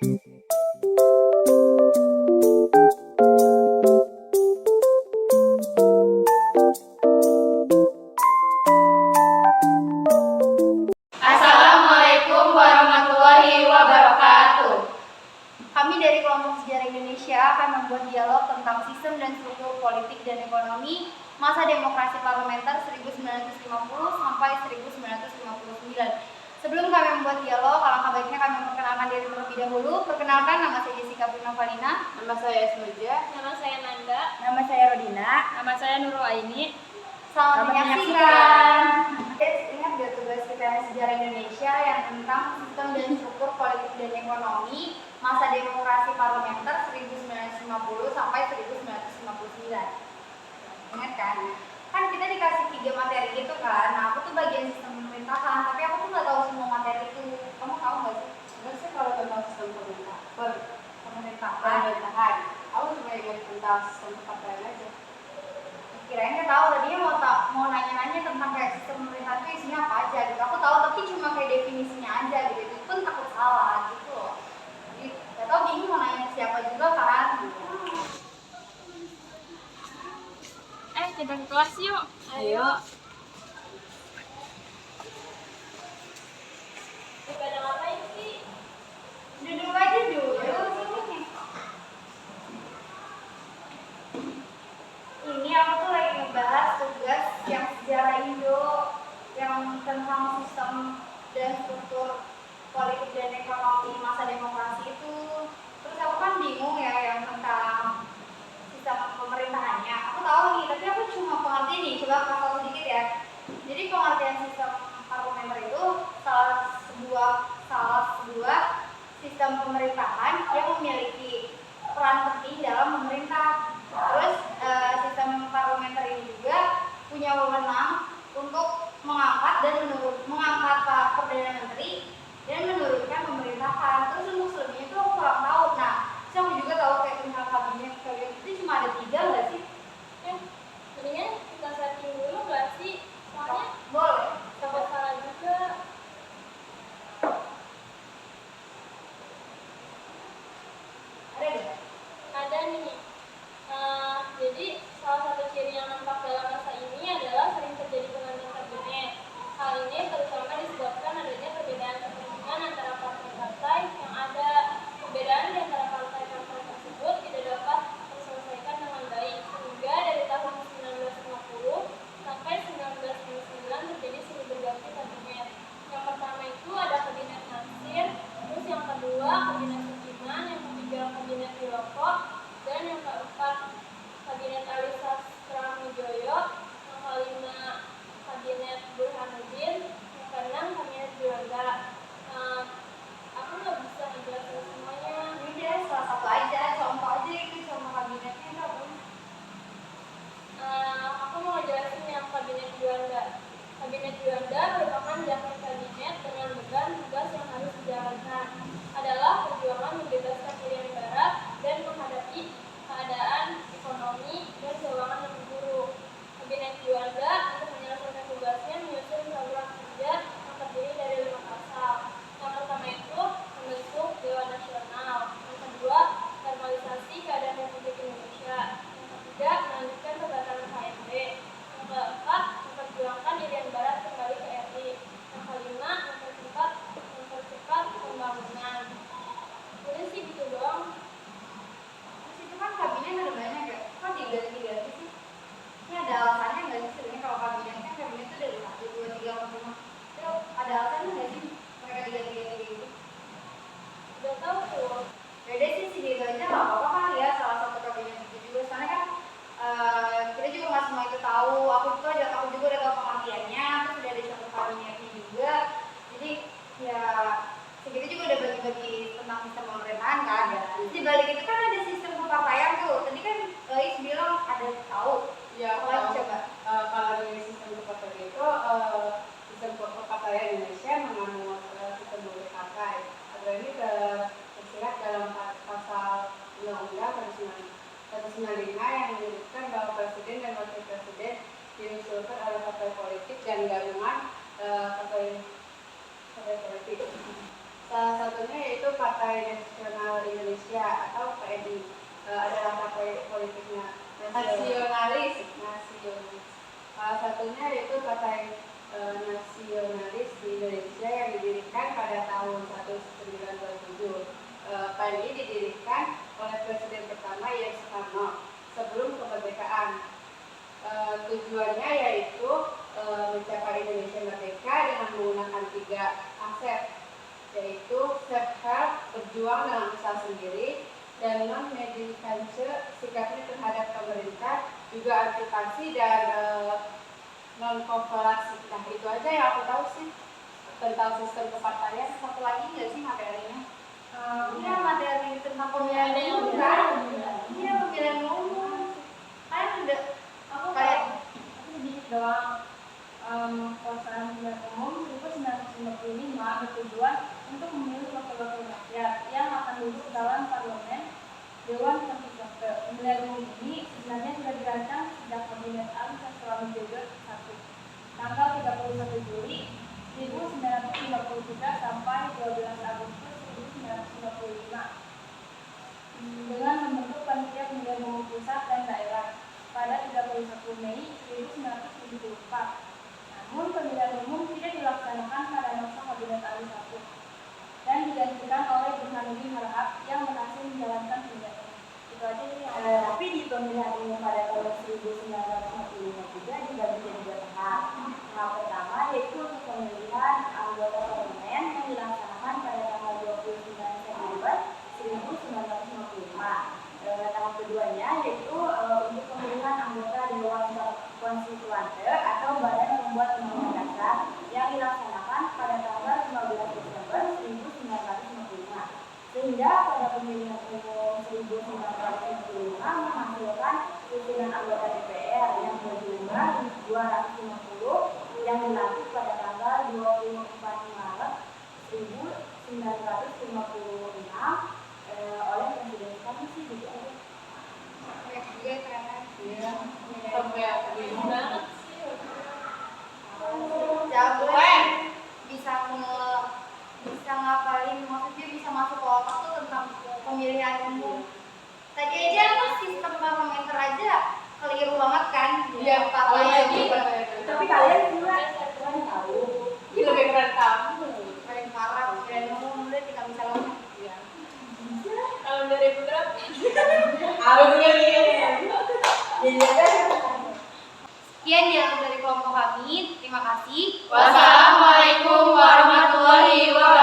Assalamualaikum warahmatullahi wabarakatuh. Kami dari Kelompok Sejarah Indonesia akan membuat dialog tentang sistem dan struktur politik dan ekonomi masa demokrasi parlementer 1950 sampai 1959. Sebelum kami membuat dialog, alangkah baiknya kami memperkenalkan diri terlebih dahulu. Perkenalkan, nama saya Jessica Purnavalina. Nama saya Esnoja. Nama saya Nanda. Nama saya Rodina. Nama saya Nurul Aini. Selamat menyaksikan. Ingat gak tugas kita Sejarah Indonesia yang tentang sistem dan struktur politik dan ekonomi masa demokrasi parlementer 1950 sampai 1959. Ingat kan? Kan kita dikasih 3 materi gitu kan. Nah, aku tuh bagian sistem pemerintahan, tapi aku tuh nggak tahu semua materi itu. Kamu tahu nggak sih? Sebenarnya kalau tentang sistem pemerintahan, aku cuma ingat tentang sistem kepartaian aja. Kirain tahu tadinya mau nanya-nanya tentang kayak sistem pemerintahan itu isinya apa aja gitu. Aku tahu tapi cuma kayak definisinya aja gitu. Itu pun takut salah gitu loh. Jadi nggak tahu bingung mau nanya ke siapa juga kan. Kita ke kelas yuk. Ayo. Pada ngapain sih? Duduk aja dulu. Ini aku tuh lagi ngebahas tugas yang sejarah Indo yang tentang sistem dan struktur politik dan ekonomi masa demokrasi itu. Terus aku kan bingung ya yang tentang sistem pemerintahannya. Aku tahu nih, tapi aku cuma pengertian nih. Coba kasih tahu sedikit ya. Jadi pengertian sistem parlementer itu salah sebuah sistem pemerintahan yang memiliki peran penting dalam memerintah. Terus sistem parlementer ini juga punya wewenang untuk mengangkat Pak Perdana Menteri dan menurunkan pemerintahan. Terus untuk selebihnya itu aku kurang tahu. Nah, aku juga tahu kayak tentang kabinet itu cuma ada 3 nggak sih? Mendingan kita setting dulu nggak sih? Soalnya Boleh. takut salah juga. Ada nggak? Ada nih. Jadi salah satu ciri yang nampak dalam masa ini adalah sering terjadi penggantian kabinet. Hal ini terutama disebabkan adanya perbedaan kepentingan antara partai-partai yang ada. Perbedaan di antara partai-partai tersebut tidak dapat terselesaikan dengan baik, sehingga dari tahun 1950 sampai 1959 terjadi silih berganti kabinet. Yang pertama itu ada kabinet Natsir, terus yang kedua kabinet Sudirman, yang ketiga kabinet Wilopo, dan yang keempat kabinet Ali Sastroamidjojo, yang kelima kabinet Burhanuddin, yang keenam kabinet Juanda. Aku nggak bisa ngejelasin semuanya. Ini deh salah satu aja, contoh aja itu contoh kabinetnya dong. Aku mau ngejelasin yang kabinet Juanda. Kabinet Juanda merupakan jakun kabinet dengan beban tugas yang harus dijalankan adalah perjuangan membebaskan Irian Barat dan menghadapi keadaan ekonomi dan keuangan yang buruk. Kabinet Juanda untuk menyelesaikan tugasnya menyusun program kerja yang terdiri dari 5 pasal. Yang pertama itu membentuk Dewan Nasional. Yang kedua, normalisasi keadaan Republik Indonesia. Yang ketiga, melanjutkan pembatalan KMB. Yang keempat, memperjuangkan Irian Barat kembali ke RI. Yang kelima, mempercepat pembangunan. Udah sih gitu doang. Terus itu kan kabinet ada banyak ya, kok diganti-ganti sih? Ini ada alasannya nggak sih sebenarnya kalau kabinet itu dari 1, 2, 3, 4, 5. Itu ada alasannya nggak sih mereka diganti-ganti gitu? Udah tahu tuh. Beda sih segitu aja nggak apa-apa kan ya, salah satu kabinet itu juga. Soalnya kan kita juga nggak semua itu tahu. Aku juga udah tahu pengertiannya, terus udah ada satu kabinetnya juga. Jadi ya segitu juga udah bagi-bagi tentang sistem pemerintahan kan. Terus di balik itu kan ada sistem kepartaian tuh. Tadi kan Is bilang ada tahu. Ya, Coba. kalau dari sistem kepartaian itu sistem kepartaian Indonesia menganut sistem multipartai. Ada ini tersirat dalam pasal Undang-Undang 195 yang menyebutkan bahwa presiden dan wakil presiden diusulkan oleh partai politik dan gabungan partai politik. Salah satunya yaitu Partai Nasional Indonesia atau PNI, adalah partai politiknya nasionalis. Salah satunya yaitu Partai Nasionalis di Indonesia yang didirikan pada tahun 1927. PNI didirikan oleh Presiden pertama Ian Soekarno sebelum kemerdekaan. Tujuannya yaitu mencapai Indonesia merdeka dengan menggunakan 3 aset, yaitu self-help, berjuang dengan usaha sendiri, dan non-medicance, sikapnya terhadap pemerintah, juga antipasi dan non-kooperasi. Nah, itu aja yang aku tahu sih tentang sistem kepartaian. Satu lagi nggak sih materinya? Iya, materi tentang pemilihan umum kan? Iya, pemilihan umum. Kan udah Aku kayak sedikit doang. Pelaksanaan pemilihan umum 1955 bertujuan untuk memilih wakil-wakil rakyat yang akan duduk dalam parlemen Dewan Konstitusi. Pemilihan umum ini sebenarnya sudah dirancang sejak Kabinet Ali selama periode 1 tanggal 31 Juli 1953 sampai 12 Agustus 1955 dengan membentuk panitia pemilihan umum pusat dan daerah pada 31 Mei 1974. Namun pemilihan umum tidak dilaksanakan pada masa Kabinet Ali I dan digantikan oleh Burhanuddin Harahap yang berhasil menjalankan pemilihan umum. Itu aja sih. Tapi di pemilihan umum pada tahun 1945 juga dibagi jadi 2 tahap. Tahap pertama yaitu untuk pemilihan anggota parlemen yang dilaksanakan pada tanggal 29 September 1955. Tahap keduanya yaitu untuk pemilihan anggota Dewan Konstituante atau Badan Pembuat Undang-Undang Dasar yang dilaksanakan pada tanggal 15 Desember 1955. Sehingga pada pemilihan umum 1955 menghasilkan susunan anggota DPR yang berjumlah 250 yang dilantik pada tanggal 24 Maret 1956 oleh Presiden kami sih gitu aja. banyak juga ternyata. Iya, sampai Banget sih. Jago bisa ngapalin, maksudnya bisa masuk ke otak tuh tentang pemilihan umum. Tadi aja apa sistem parlementer aja keliru banget kan? Iya, apalagi Tapi kalian juga kalian tahu lebih keren kamu. paling parah pemilihan umum udah kita bisa lakukan. Iya. Tahun 2000 berapa? Harus gini. jadi ada Sekian dialog dari kelompok kami. Terima kasih. Wassalamualaikum warahmatullahi wabarakatuh.